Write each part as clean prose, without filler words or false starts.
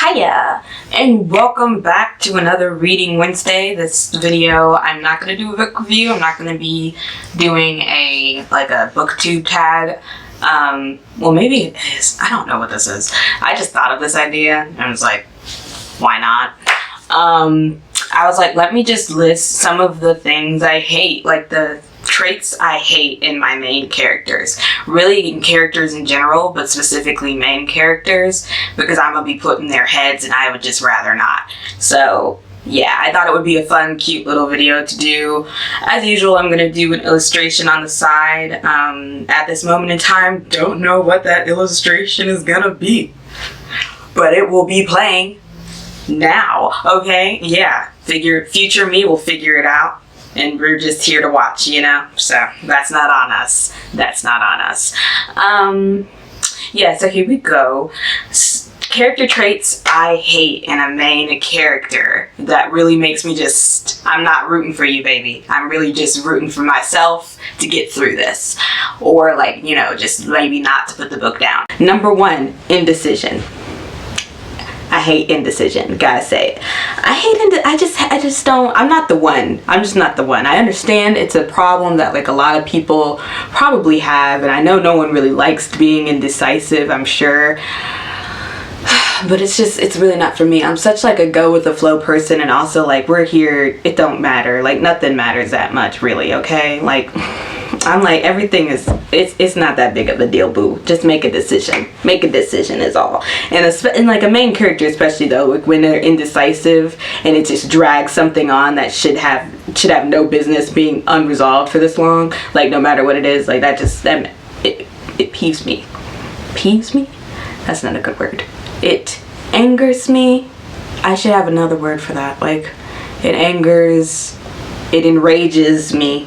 Hiya, and welcome back to another Reading Wednesday. This video, I'm not going to do a book review. I'm not going to be doing a booktube tag. Well, maybe it is. I don't know what this is. I just thought of this idea and I was like, why not? I was like, let me just list some of the things I hate, like the traits I hate in my main characters. Really in characters in general, but specifically main characters, because I'm gonna be put in their heads and I would just rather not. So yeah, I thought it would be a fun, cute little video to do. As usual, I'm gonna do an illustration on the side. At this moment in time, don't know what that illustration is gonna be, but it will be playing now, okay? Yeah, future me will figure it out. And we're just here to watch, you know? So that's not on us. That's not on us. Yeah, so here we go. Character traits I hate in a main character that really makes me just, I'm not rooting for you, baby. I'm really just rooting for myself to get through this. Or like, you know, just maybe not to put the book down. Number 1, indecision. I hate indecision, gotta say it. I hate I just don't, I'm not the one. I'm just not the one. I understand it's a problem that like a lot of people probably have, and I know no one really likes being indecisive, I'm sure. But it's really not for me. I'm such like a go with the flow person, and also like we're here, it don't matter. Like nothing matters that much really, okay? Like I'm like, everything is, it's not that big of a deal, boo. Just make a decision. Make a decision is all. And like a main character especially though, like when they're indecisive and it just drags something on that should have no business being unresolved for this long, like no matter what it is, like it peeves me. Peeves me? That's not a good word. It angers me. I should have another word for that. Like it enrages me.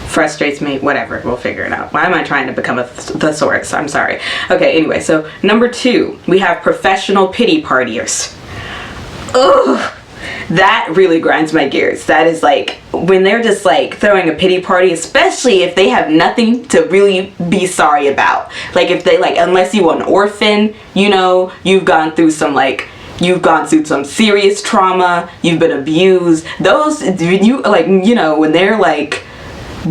Frustrates me, whatever, we'll figure it out. Why am I trying to become a thesaurus? I'm sorry. Okay, anyway, so number 2, we have professional pity partiers. Ugh, that really grinds my gears. That is like, when they're just like throwing a pity party, especially if they have nothing to really be sorry about. Like if they like, unless you're an orphan, you know, you've gone through some serious trauma, you've been abused. Those, when they're like,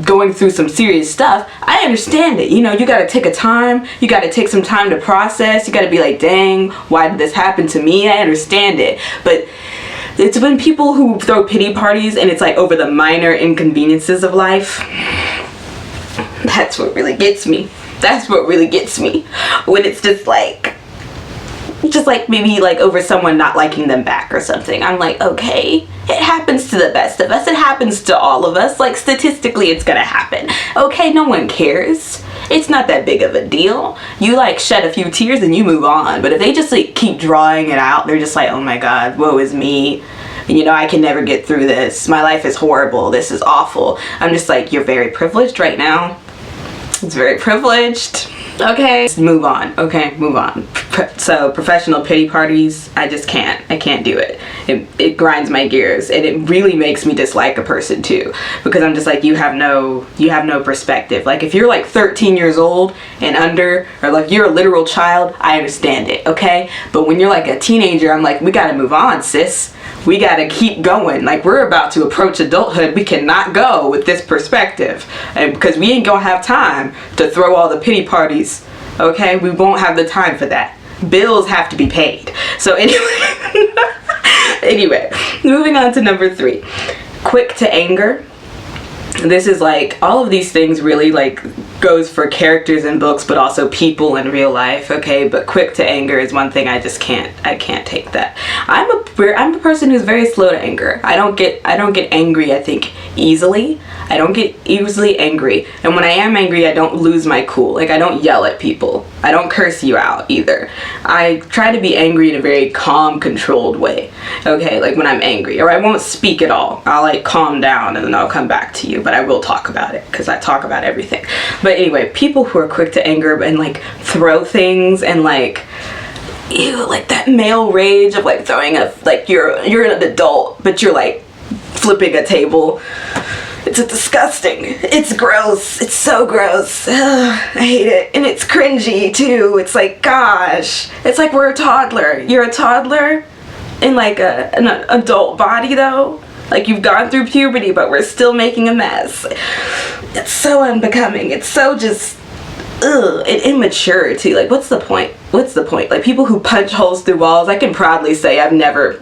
going through some serious stuff, I understand it. You know, you gotta take some time to process. You gotta be like, dang, why did this happen to me? I understand it. But it's when people who throw pity parties and it's like over the minor inconveniences of life, that's what really gets me. That's what really gets me. When it's just like maybe like over someone not liking them back or something. I'm like, okay, it happens to the best of us. It happens to all of us. Like statistically it's gonna happen. Okay, no one cares. It's not that big of a deal. You like shed a few tears and you move on. But if they just like keep drawing it out, they're just like, oh my god, woe is me. You know, I can never get through this. My life is horrible. This is awful. I'm just like, you're very privileged right now. It's very privileged. Okay, move on. Okay, move on. So professional pity parties, I just can't. I can't do it. It grinds my gears, and it really makes me dislike a person too, because I'm just like, you have no perspective. Like if you're like 13 years old and under, or like you're a literal child, I understand it, okay? But when you're like a teenager, I'm like, we gotta move on, sis. We gotta keep going. Like we're about to approach adulthood. We cannot go with this perspective, and because we ain't gonna have time to throw all the pity parties. Okay, we won't have the time for that. Bills have to be paid. So anyway, moving on to number 3, quick to anger. This is like, all of these things really like goes for characters in books, but also people in real life, okay? But quick to anger is one thing I can't take that. I'm a person who's very slow to anger. I don't get angry, I think, easily. I don't get easily angry. And when I am angry, I don't lose my cool. Like I don't yell at people. I don't curse you out either. I try to be angry in a very calm, controlled way. Okay, like when I'm angry, or I won't speak at all. I'll like calm down and then I'll come back to you, but I will talk about it because I talk about everything. But anyway, people who are quick to anger and like throw things and like, ew, like that male rage of like throwing a, like you're an adult, but you're like flipping a table. It's disgusting. It's gross. It's so gross. Ugh, I hate it. And it's cringy too. It's like, gosh. It's like we're a toddler. You're a toddler in like an adult body though. Like you've gone through puberty, but we're still making a mess. It's so unbecoming. It's so just, ugh, and immature too. Like, what's the point? What's the point? Like, people who punch holes through walls, I can proudly say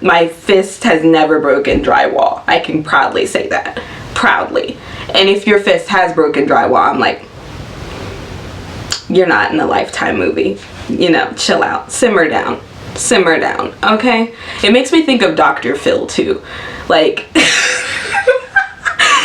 my fist has never broken drywall. I can proudly say that. Proudly. And if your fist has broken drywall, I'm like, you're not in a Lifetime movie. You know, chill out. Simmer down. Simmer down. Okay? It makes me think of Dr. Phil too. Like,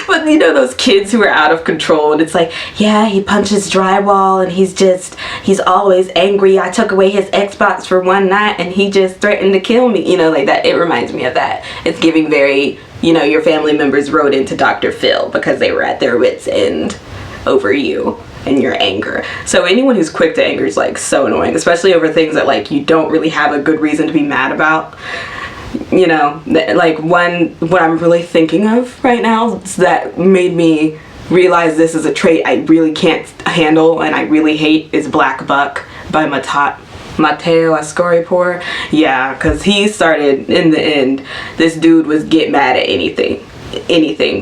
but you know those kids who are out of control and it's like, yeah, he punches drywall and he's always angry. I took away his Xbox for one night and he just threatened to kill me. You know, like that. It reminds me of that. It's giving very, you know, your family members wrote into Dr. Phil because they were at their wits' end over you and your anger. So anyone who's quick to anger is like so annoying, especially over things that like you don't really have a good reason to be mad about. You know, like what I'm really thinking of right now that made me realize this is a trait I really can't handle and I really hate is Black Buck by Matteo Ascoripour. Yeah, because he started, in the end, this dude was get mad at anything,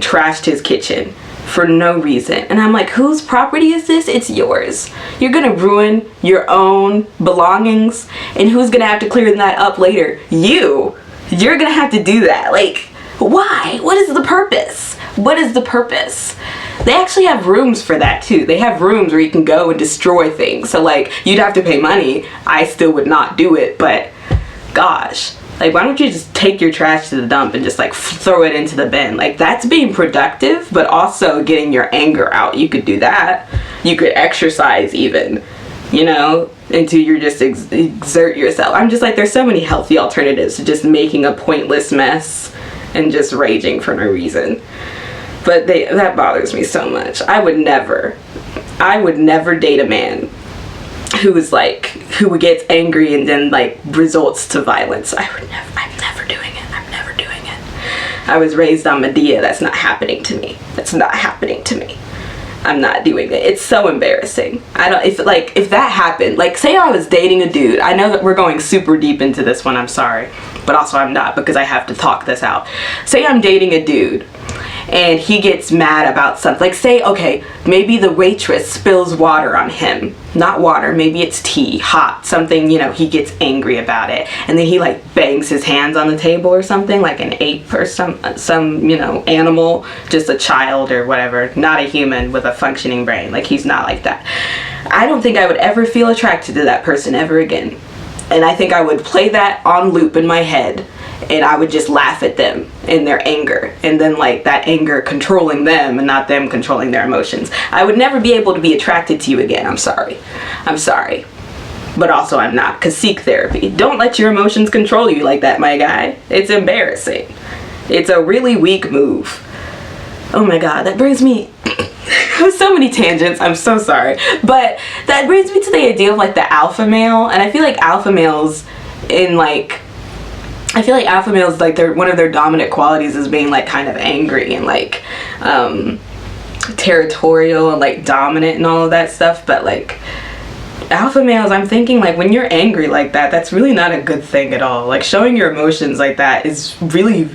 trashed his kitchen for no reason. And I'm like, whose property is this? It's yours. You're gonna ruin your own belongings and who's gonna have to clear that up later? You're gonna have to do that. Like, why? What is the purpose? What is the purpose? They actually have rooms for that too. They have rooms where you can go and destroy things. So like, you'd have to pay money. I still would not do it, but gosh. Like, why don't you just take your trash to the dump and just like throw it into the bin? Like, that's being productive, but also getting your anger out. You could do that. You could exercise even, you know, until you just exert yourself. I'm just like, there's so many healthy alternatives to just making a pointless mess and just raging for no reason. But that bothers me so much. I would never date a man who gets angry and then like results to violence. I'm never doing it. I'm never doing it. I was raised on Medea. That's not happening to me. That's not happening to me. I'm not doing it. It's so embarrassing. If that happened, like say I was dating a dude. I know that we're going super deep into this one, I'm sorry. But also I'm not, because I have to talk this out. Say I'm dating a dude and he gets mad about something. Like say, okay, maybe the waitress spills water on him. Not water, maybe it's tea, hot, something, you know, he gets angry about it. And then he like bangs his hands on the table or something, like an ape or some you know, animal, just a child or whatever, not a human with a functioning brain. Like he's not like that. I don't think I would ever feel attracted to that person ever again. And I think I would play that on loop in my head and I would just laugh at them in their anger, and then like that anger controlling them and not them controlling their emotions. I would never be able to be attracted to you again. I'm sorry, but also I'm not, because seek therapy. Don't let your emotions control you like that, my guy. It's embarrassing. It's a really weak move. Oh my god, that brings me so many tangents, I'm so sorry, but that brings me to the idea of like the alpha male. And I feel like alpha males like one of their dominant qualities is being like kind of angry and like territorial and like dominant and all of that stuff. But like alpha males, I'm thinking like when you're angry like that, that's really not a good thing at all. Like showing your emotions like that that's really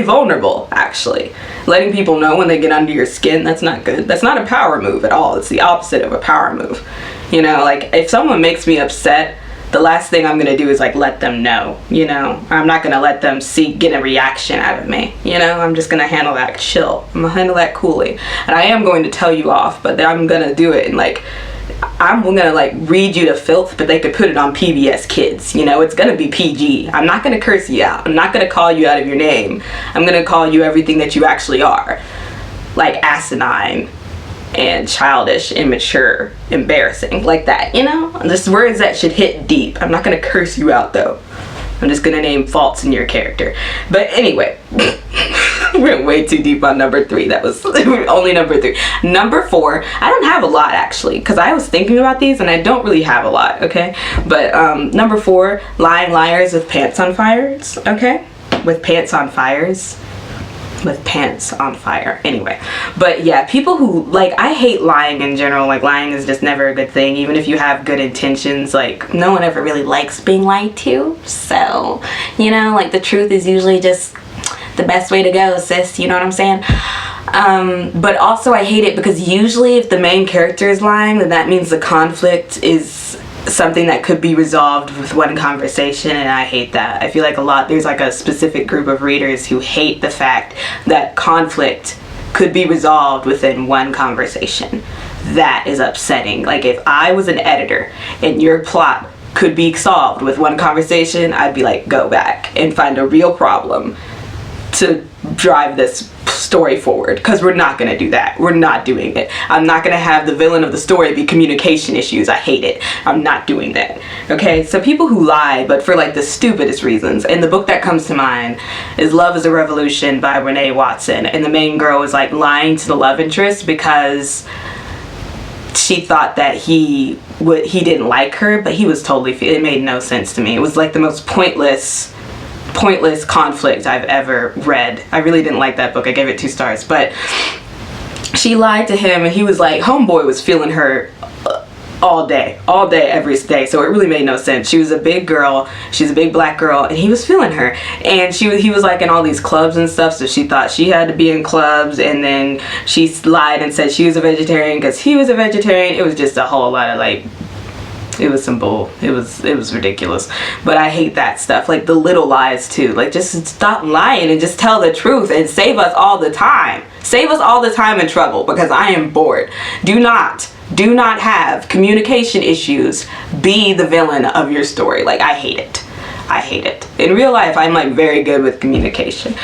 vulnerable, actually. Letting people know when they get under your skin, that's not good. That's not a power move at all. It's the opposite of a power move. You know, like if someone makes me upset, the last thing I'm gonna do is like let them know, you know. I'm not gonna let them get a reaction out of me, you know. I'm just gonna handle that chill. I'm gonna handle that coolly. And I am going to tell you off, but I'm gonna do it and like I'm gonna like read you to filth, but they could put it on PBS Kids, you know. It's gonna be PG. I'm not gonna curse you out. I'm not gonna call you out of your name. I'm gonna call you everything that you actually are, like asinine and childish, immature, embarrassing, like that, you know. Just words that should hit deep. I'm not gonna curse you out though. I'm just gonna name faults in your character. But anyway, we went way too deep on number 3. That was only number 3. Number 4, I don't have a lot actually, because I was thinking about these and I don't really have a lot, okay? But number 4, lying liars with pants on fires, okay? With pants on fires. with pants on fire. Anyway, but yeah, people who, like, I hate lying in general. Like, lying is just never a good thing, even if you have good intentions. Like, no one ever really likes being lied to, so, you know, like, the truth is usually just the best way to go, sis, you know what I'm saying? But also I hate it because usually if the main character is lying, then that means the conflict is something that could be resolved with one conversation, and I hate that. I feel like there's like a specific group of readers who hate the fact that conflict could be resolved within one conversation. That is upsetting. Like, if I was an editor and your plot could be solved with one conversation, I'd be like, go back and find a real problem to drive this story forward, because we're not going to do that. We're not doing it. I'm not going to have the villain of the story be communication issues. I hate it. I'm not doing that. Okay, so people who lie, but for like the stupidest reasons, and the book that comes to mind is Love is a Revolution by Renee Watson, and the main girl is like lying to the love interest because she thought that he didn't like her, but he was totally, it made no sense to me. It was like the most pointless conflict I've ever read. I really didn't like that book. I gave it 2 stars. But she lied to him, and he was like, homeboy was feeling her all day, every day. So it really made no sense. She was a big girl. She's a big black girl, and he was feeling her. And he was like in all these clubs and stuff, so she thought she had to be in clubs, and then she lied and said she was a vegetarian because he was a vegetarian. It was just a whole lot of like, it was some bull. It was ridiculous. But I hate that stuff. Like the little lies too. Like, just stop lying and just tell the truth and save us all the time. Save us all the time and trouble, because I am bored. Do not have communication issues be the villain of your story. Like, I hate it. I hate it. In real life, I'm like very good with communication.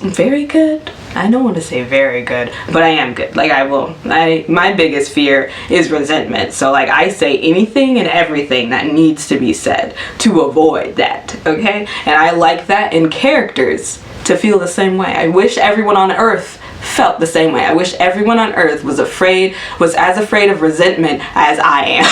Very good? I don't want to say very good, but I am good. Like, my biggest fear is resentment. So like, I say anything and everything that needs to be said to avoid that, okay? And I like that in characters to feel the same way. I wish everyone on earth felt the same way. I wish everyone on earth was as afraid of resentment as I am.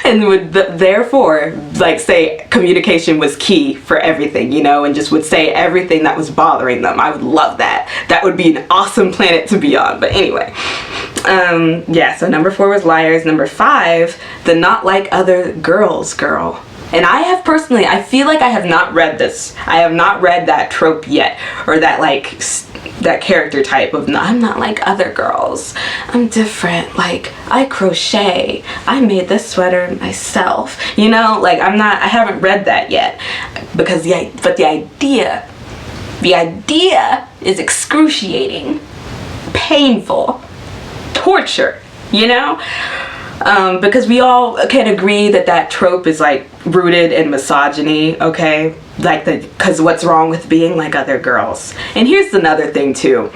And would therefore like say communication was key for everything, you know, and just would say everything that was bothering them. I would love that. That would be an awesome planet to be on. But anyway, yeah, so number 4 was liars. Number 5, the not like other girls girl. And I feel like I have not read this. I have not read that trope yet, or that like that character type of I'm not like other girls. I'm different. Like, I crochet. I made this sweater myself. You know, like I haven't read that yet, because the idea is excruciating, painful, torture, you know? Because we all can agree that trope is like rooted in misogyny, okay? Like, because what's wrong with being like other girls? And here's another thing too.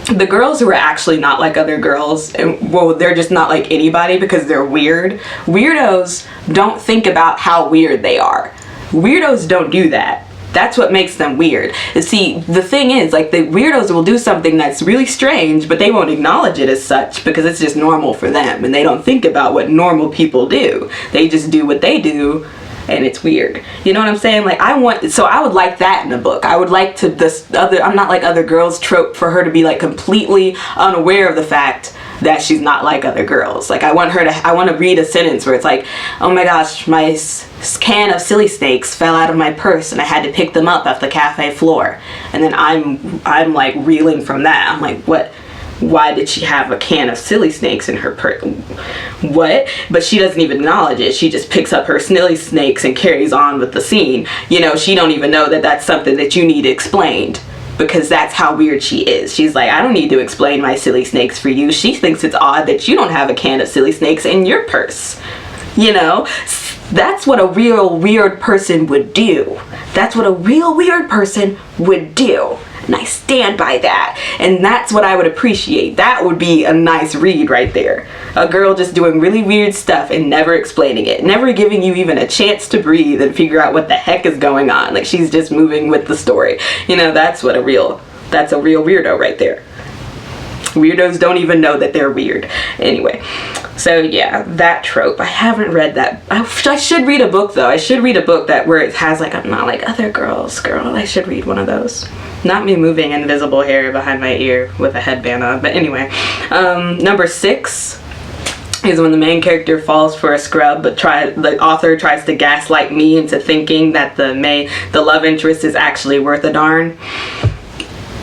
The girls who are actually not like other girls, and well, they're just not like anybody because they're weird. Weirdos don't think about how weird they are. Weirdos don't do that. That's what makes them weird. And see, the thing is, like, the weirdos will do something that's really strange, but they won't acknowledge it as such because it's just normal for them, and they don't think about what normal people do. They just do what they do, and it's weird. You know what I'm saying? Like, I would like that in a book. I would like I'm not like other girls trope for her to be like completely unaware of the fact that she's not like other girls. Like, I want to read a sentence where it's like, oh my gosh, my can of silly snakes fell out of my purse and I had to pick them up off the cafe floor. And then I'm like reeling from that. I'm like, what? Why did she have a can of silly snakes in her purse? What? But she doesn't even acknowledge it. She just picks up her silly snakes and carries on with the scene. You know, she don't even know that that's something that you need explained, because that's how weird she is. She's like, I don't need to explain my silly snakes for you. She thinks it's odd that you don't have a can of silly snakes in your purse. You know, that's what a real weird person would do. That's what a real weird person would do. And I stand by that. And that's what I would appreciate. That would be a nice read right there. A girl just doing really weird stuff and never explaining it. Never giving you even a chance to breathe and figure out what the heck is going on. Like, she's just moving with the story. You know, that's a real weirdo right there. Weirdos don't even know that they're weird. Anyway, so yeah, that trope. I haven't read that. I should read a book though. I should read a book where it has like, I'm not like other girls girl. I should read one of those. Not me moving invisible hair behind my ear with a headband on. But anyway, number 6 is when the main character falls for a scrub, but the author tries to gaslight me into thinking that the love interest is actually worth a darn.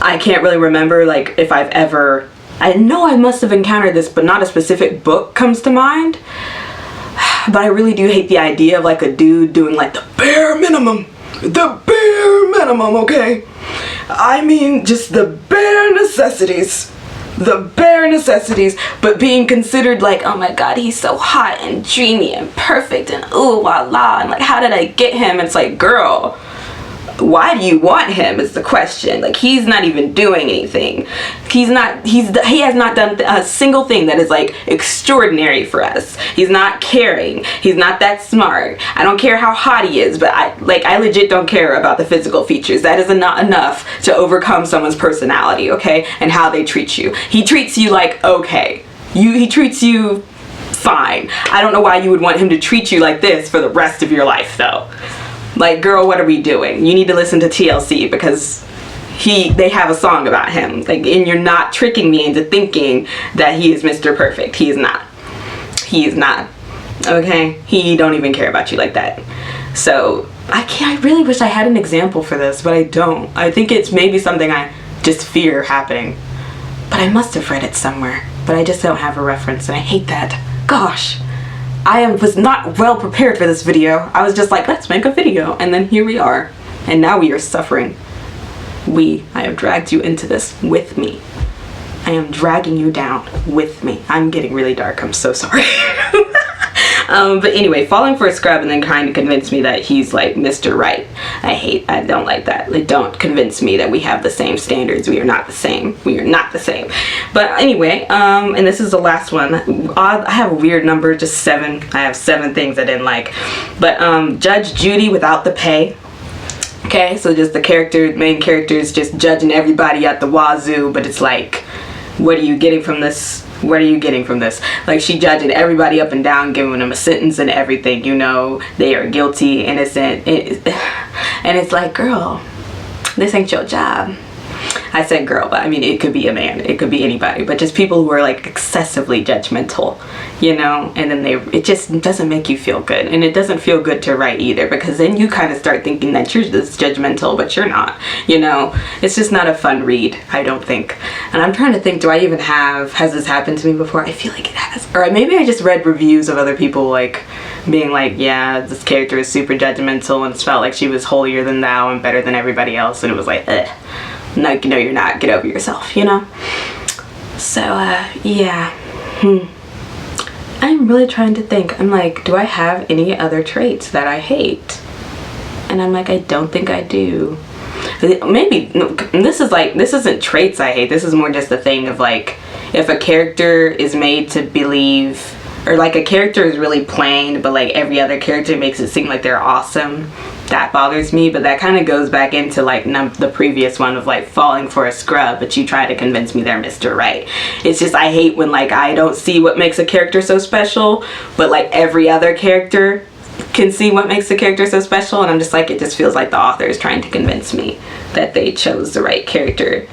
I can't really remember like if I've ever, I know I must have encountered this, but not a specific book comes to mind. But I really do hate the idea of like a dude doing like the bare minimum. The bare minimum, okay? I mean, just the bare necessities. The bare necessities, but being considered like, oh my god, he's so hot and dreamy and perfect and ooh la la, and like, how did I get him? It's like, girl, why do you want him is the question. Like, he's not even doing anything. He has not done a single thing that is like extraordinary for us. He's not caring. He's not that smart. I don't care how hot he is, but I legit don't care about the physical features. That is not enough to overcome someone's personality, okay? And how they treat you. He treats you like okay. He treats you fine. I don't know why you would want him to treat you like this for the rest of your life though. Like, girl, what are we doing? You need to listen to TLC because they have a song about him. Like, and you're not tricking me into thinking that he is Mr. Perfect. He is not. He is not. Okay? He don't even care about you like that. So, I really wish I had an example for this, but I don't. I think it's maybe something I just fear happening. But I must have read it somewhere. But I just don't have a reference, and I hate that. Gosh. I was not well prepared for this video. I was just like, let's make a video. And then here we are. And now we are suffering. I have dragged you into this with me. I am dragging you down with me. I'm getting really dark. I'm so sorry. But anyway, falling for a scrub and then trying to convince me that he's like Mr. Right. I don't like that. Like, don't convince me that we have the same standards. We are not the same. We are not the same. But anyway, and this is the last one. I have a weird number, just 7. I have 7 things I didn't like. But Judge Judy without the pay. Okay, so just the main character is just judging everybody at the wazoo, but it's like, what are you getting from this? What are you getting from this? Like, she judging everybody up and down, giving them a sentence and everything, you know, they are guilty, innocent, and it's like, girl, this ain't your job. I said girl, but I mean, it could be a man, it could be anybody, but just people who are like excessively judgmental, you know, and then it just doesn't make you feel good, and it doesn't feel good to write either, because then you kind of start thinking that you're this judgmental, but you're not, you know. It's just not a fun read, I don't think. And I'm trying to think, has this happened to me before? I feel like it has, or maybe I just read reviews of other people like being like, yeah, this character is super judgmental and it felt like she was holier than thou and better than everybody else, and it was like, ugh. No, you're not. Get over yourself, you know? So, yeah. I'm really trying to think. I'm like, do I have any other traits that I hate? And I'm like, I don't think I do. Maybe, this isn't traits I hate. This is more just a thing of like, if a character is made to believe, or like a character is really plain, but like every other character makes it seem like they're awesome. That bothers me, but that kind of goes back into like the previous one of like falling for a scrub, but you try to convince me they're Mr. Right. It's just, I hate when like I don't see what makes a character so special, but like every other character can see what makes the character so special, and I'm just like, it just feels like the author is trying to convince me that they chose the right character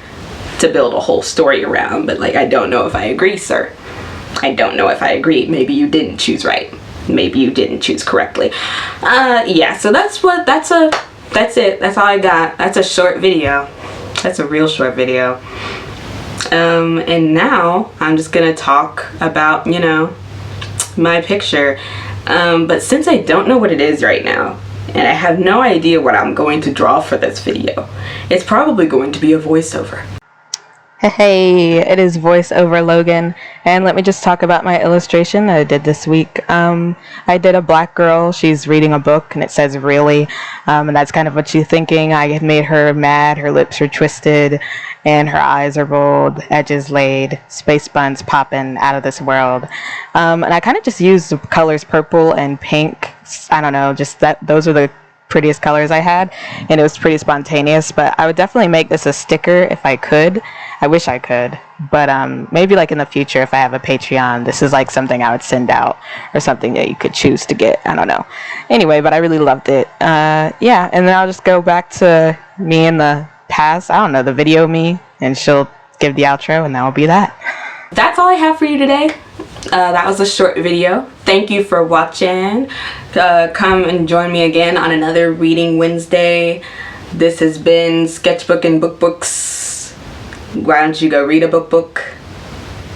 to build a whole story around. But like, I don't know if I agree, sir. I don't know if I agree. Maybe you didn't choose right. Maybe you didn't choose correctly. Yeah, so that's it. That's all I got. That's a short video. That's a real short video. And now I'm just gonna talk about, you know, my picture. But since I don't know what it is right now, and I have no idea what I'm going to draw for this video, it's probably going to be a voiceover. Hey, it is voiceover Logan, and let me just talk about my illustration that I did this week. I did a black girl. She's reading a book, and it says really, and that's kind of what she's thinking. I had made her mad, her lips are twisted, and her eyes are rolled, edges laid, space buns popping out of this world. And I kind of just used the colors purple and pink. I don't know, just those are the prettiest colors I had, and it was pretty spontaneous. But I would definitely make this a sticker if I could. I wish I could, but maybe like in the future, if I have a Patreon, this is like something I would send out, or something that you could choose to get. I don't know. Anyway, but I really loved it. Yeah, and then I'll just go back to me in the pass, I don't know, the video me, and she'll give the outro, and that will be that. That's all I have for you today. That was a short video. Thank you for watching. Come and join me again on another Reading Wednesday. This has been Sketchbook and Book Books. Why don't you go read a book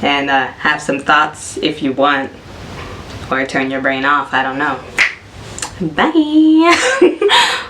and have some thoughts if you want, or turn your brain off, I don't know. Bye.